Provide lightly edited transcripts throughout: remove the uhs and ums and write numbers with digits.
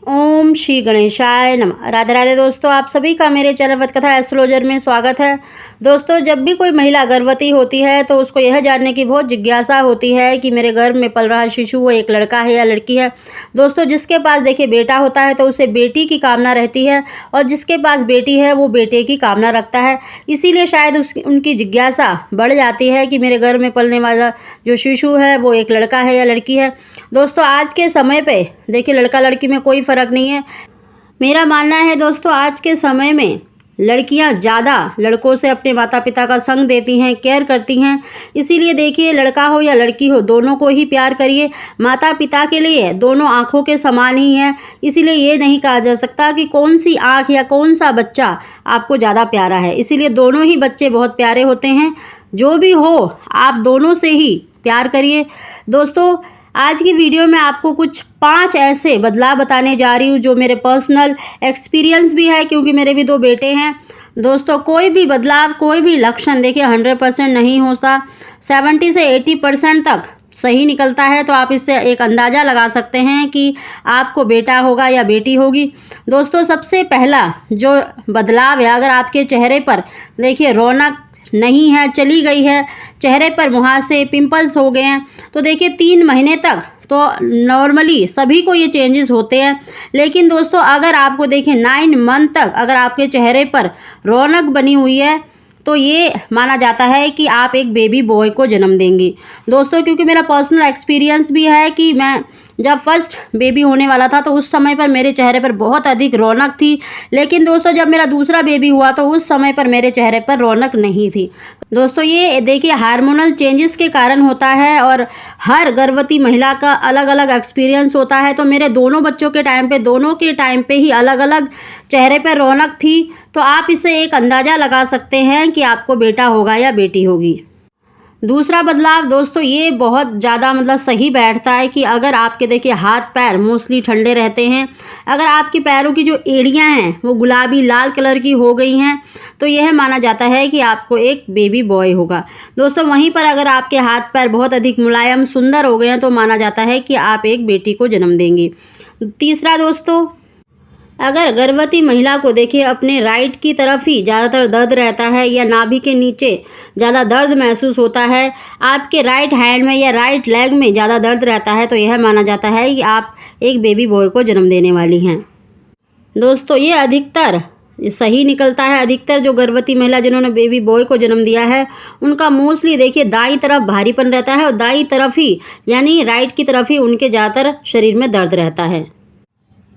ओम श्री गणेशाय नमः। राधे राधे दोस्तों, आप सभी का मेरे चैनल वतकथा एस्ट्रोलॉजर में स्वागत है। दोस्तों, जब भी कोई महिला गर्भवती होती है तो उसको यह जानने की बहुत जिज्ञासा होती है कि मेरे गर्भ में पल रहा शिशु वो एक लड़का है या लड़की है। दोस्तों, जिसके पास देखिए बेटा होता है तो उसे बेटी की कामना रहती है, और जिसके पास बेटी है वो बेटे की कामना रखता है। इसीलिए शायद उनकी जिज्ञासा बढ़ जाती है कि मेरे गर्भ में पलने वाला जो शिशु है वो एक लड़का है या लड़की है। दोस्तों, आज के समय पे देखिए लड़का लड़की में कोई फ़र्क नहीं है। मेरा मानना है दोस्तों, आज के समय में लड़कियां ज़्यादा लड़कों से अपने माता पिता का संग देती हैं, केयर करती हैं। इसीलिए देखिए लड़का हो या लड़की हो, दोनों को ही प्यार करिए। माता पिता के लिए दोनों आँखों के समान ही हैं। इसीलिए ये नहीं कहा जा सकता कि कौन सी आँख या कौन सा बच्चा आपको ज़्यादा प्यारा है। इसीलिए दोनों ही बच्चे बहुत प्यारे होते हैं। जो भी हो, आप दोनों से ही प्यार करिए। दोस्तों, आज की वीडियो में आपको कुछ 5 ऐसे बदलाव बताने जा रही हूँ जो मेरे पर्सनल एक्सपीरियंस भी है, क्योंकि मेरे भी 2 बेटे हैं। दोस्तों, कोई भी बदलाव, कोई भी लक्षण देखिए 100% नहीं होता, 70 से 80% तक सही निकलता है। तो आप इससे एक अंदाज़ा लगा सकते हैं कि आपको बेटा होगा या बेटी होगी। दोस्तों, सबसे पहला जो बदलाव है, अगर आपके चेहरे पर देखिए रौनक नहीं है, चली गई है, चेहरे पर मुहासे, पिंपल्स हो गए हैं, तो देखिए 3 महीने तक तो नॉर्मली सभी को ये चेंजेस होते हैं। लेकिन दोस्तों, अगर आपको देखिए 9 मंथ तक अगर आपके चेहरे पर रौनक बनी हुई है तो ये माना जाता है कि आप एक बेबी बॉय को जन्म देंगी। दोस्तों, क्योंकि मेरा पर्सनल एक्सपीरियंस भी है कि मैं जब फर्स्ट बेबी होने वाला था तो उस समय पर मेरे चेहरे पर बहुत अधिक रौनक थी। लेकिन दोस्तों, जब मेरा दूसरा बेबी हुआ तो उस समय पर मेरे चेहरे पर रौनक नहीं थी। दोस्तों, ये देखिए हार्मोनल चेंजेस के कारण होता है, और हर गर्भवती महिला का अलग अलग एक्सपीरियंस होता है। तो मेरे दोनों बच्चों के टाइम पे, दोनों के टाइम पे ही अलग अलग चेहरे पर रौनक थी। तो आप इससे एक अंदाज़ा लगा सकते हैं कि आपको बेटा होगा या बेटी होगी। दूसरा बदलाव दोस्तों, ये बहुत ज़्यादा सही बैठता है कि अगर आपके देखिए हाथ पैर मोस्टली ठंडे रहते हैं, अगर आपके पैरों की जो एड़ियाँ हैं वो गुलाबी लाल कलर की हो गई हैं, तो यह माना जाता है कि आपको एक बेबी बॉय होगा। दोस्तों, वहीं पर अगर आपके हाथ पैर बहुत अधिक मुलायम सुंदर हो गए हैं तो माना जाता है कि आप एक बेटी को जन्म देंगी। तीसरा दोस्तों, अगर गर्भवती महिला को देखिए अपने राइट की तरफ ही ज़्यादातर दर्द रहता है या नाभि के नीचे ज़्यादा दर्द महसूस होता है, आपके राइट हैंड में या राइट लेग में ज़्यादा दर्द रहता है, तो यह माना जाता है कि आप एक बेबी बॉय को जन्म देने वाली हैं। दोस्तों, ये अधिकतर सही निकलता है। अधिकतर जो गर्भवती महिला जिन्होंने बेबी बॉय को जन्म दिया है उनका मोस्टली देखिए दाईं तरफ भारीपन रहता है, और दाईं तरफ ही यानी राइट की तरफ ही उनके ज़्यादातर शरीर में दर्द रहता है।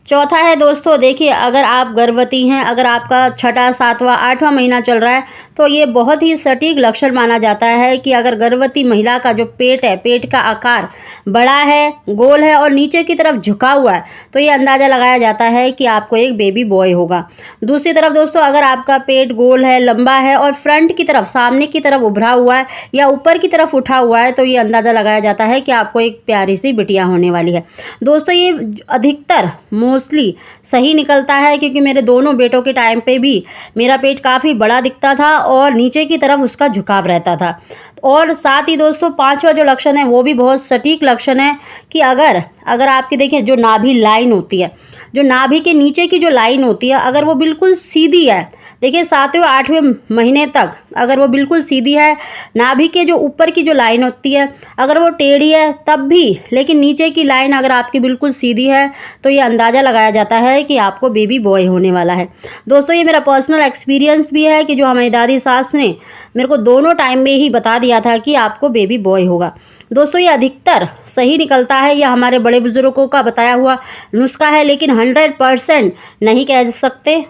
चौथा है दोस्तों, देखिए अगर आप गर्भवती हैं, अगर आपका 6वां, 7वां, 8वां महीना चल रहा है तो ये बहुत ही सटीक लक्षण माना जाता है कि अगर गर्भवती महिला का जो पेट है, पेट का आकार बड़ा है, गोल है और नीचे की तरफ झुका हुआ है, तो ये अंदाज़ा लगाया जाता है कि आपको एक बेबी बॉय होगा। दूसरी तरफ दोस्तों, अगर आपका पेट गोल है, लंबा है और फ्रंट की तरफ, सामने की तरफ उभरा हुआ है या ऊपर की तरफ उठा हुआ है, तो ये अंदाज़ा लगाया जाता है कि आपको एक प्यारी सी बिटिया होने वाली है। दोस्तों, ये अधिकतर मोस्टली सही निकलता है, क्योंकि मेरे दोनों बेटों के टाइम पे भी मेरा पेट काफ़ी बड़ा दिखता था और नीचे की तरफ उसका झुकाव रहता था। और साथ ही दोस्तों, 5वां जो लक्षण है वो भी बहुत सटीक लक्षण है कि अगर आपकी देखिए जो नाभि लाइन होती है, जो नाभि के नीचे की जो लाइन होती है, अगर वो बिल्कुल सीधी है, देखिए 7वें 8वें महीने तक अगर वो बिल्कुल सीधी है, नाभि के जो ऊपर की जो लाइन होती है अगर वो टेढ़ी है तब भी, लेकिन नीचे की लाइन अगर आपकी बिल्कुल सीधी है, तो ये अंदाज़ा लगाया जाता है कि आपको बेबी बॉय होने वाला है। दोस्तों, ये मेरा पर्सनल एक्सपीरियंस भी है कि जो हमारी दादी सास ने मेरे को दोनों टाइम में ही बता दिया था कि आपको बेबी बॉय होगा। दोस्तों, ये अधिकतर सही निकलता है, यह हमारे बड़े बुजुर्गों का बताया हुआ नुस्खा है, लेकिन 100% नहीं कह सकते।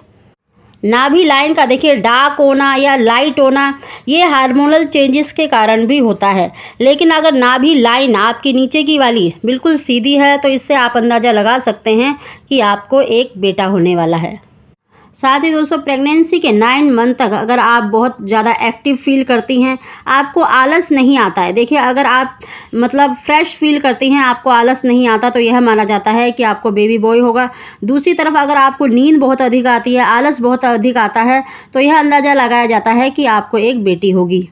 नाभि लाइन का देखिए डार्क होना या लाइट होना ये हार्मोनल चेंजेस के कारण भी होता है, लेकिन अगर नाभि लाइन आपकी नीचे की वाली बिल्कुल सीधी है तो इससे आप अंदाज़ा लगा सकते हैं कि आपको एक बेटा होने वाला है। साथ ही दोस्तों, प्रेगनेंसी के 9 मंथ तक अगर आप बहुत ज़्यादा एक्टिव फील करती हैं, आपको आलस नहीं आता है, देखिए अगर आप फ्रेश फील करती हैं, आपको आलस नहीं आता, तो यह माना जाता है कि आपको बेबी बॉय होगा। दूसरी तरफ अगर आपको नींद बहुत अधिक आती है, आलस बहुत अधिक आता है, तो यह अंदाज़ा लगाया जाता है कि आपको एक बेटी होगी।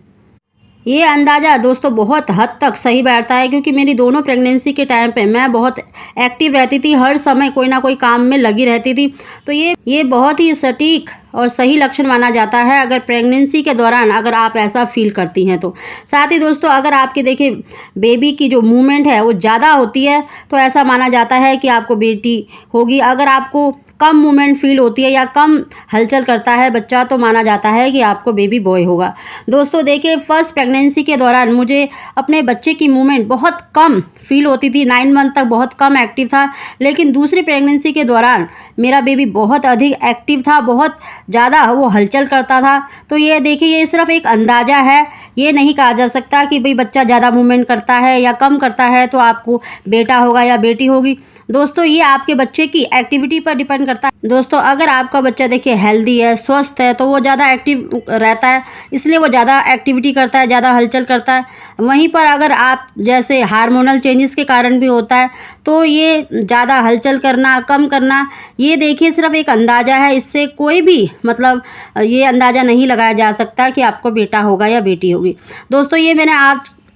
ये अंदाज़ा दोस्तों बहुत हद तक सही बैठता है, क्योंकि मेरी दोनों प्रेगनेंसी के टाइम पे मैं बहुत एक्टिव रहती थी, हर समय कोई ना कोई काम में लगी रहती थी। तो ये बहुत ही सटीक और सही लक्षण माना जाता है अगर प्रेगनेंसी के दौरान अगर आप ऐसा फील करती हैं तो। साथ ही दोस्तों, अगर आपके देखिए बेबी की जो मूवमेंट है वो ज़्यादा होती है तो ऐसा माना जाता है कि आपको बेटी होगी। अगर आपको कम मूवमेंट फील होती है या कम हलचल करता है बच्चा तो माना जाता है कि आपको बेबी बॉय होगा। दोस्तों देखिए, फर्स्ट प्रेगनेंसी के दौरान मुझे अपने बच्चे की मूवमेंट बहुत कम फील होती थी, 9 मंथ तक बहुत कम एक्टिव था। लेकिन दूसरी प्रेगनेंसी के दौरान मेरा बेबी बहुत अधिक एक्टिव था, बहुत ज़्यादा वो हलचल करता था। तो ये देखिए, ये सिर्फ एक अंदाज़ा है, ये नहीं कहा जा सकता कि भाई बच्चा ज़्यादा मूवमेंट करता है या कम करता है तो आपको बेटा होगा या बेटी होगी। दोस्तों ये आपके बच्चे की एक्टिविटी पर डिपेंड करता है। दोस्तों अगर आपका बच्चा देखिए हेल्दी है, स्वस्थ है, तो वो ज़्यादा एक्टिव रहता है, इसलिए वो ज़्यादा एक्टिविटी करता है, ज़्यादा हलचल करता है। वहीं पर अगर आप जैसे हार्मोनल चेंजेस के कारण भी होता है तो ये ज़्यादा हलचल करना, कम करना, ये देखिए सिर्फ एक अंदाज़ा है। इससे कोई भी मतलब ये अंदाज़ा नहीं लगाया जा सकता कि आपको बेटा होगा या बेटी होगी। दोस्तों ये मैंने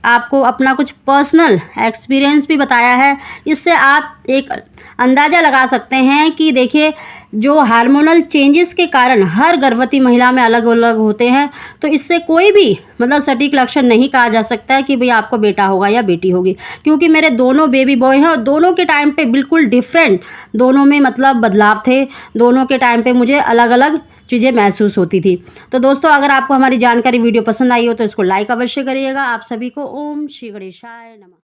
आपको अपना कुछ पर्सनल एक्सपीरियंस भी बताया है, इससे आप एक अंदाज़ा लगा सकते हैं कि देखिए जो हार्मोनल चेंजेस के कारण हर गर्भवती महिला में अलग अलग होते हैं, तो इससे कोई भी मतलब सटीक लक्षण नहीं कहा जा सकता है कि भाई आपको बेटा होगा या बेटी होगी। क्योंकि मेरे दोनों बेबी बॉय हैं और दोनों के टाइम पे बिल्कुल डिफरेंट, दोनों में मतलब बदलाव थे, दोनों के टाइम पे मुझे अलग अलग चीज़ें महसूस होती थी। तो दोस्तों अगर आपको हमारी जानकारी वीडियो पसंद आई हो तो इसको लाइक अवश्य करिएगा। आप सभी को ओम श्री गणेशाय नमः।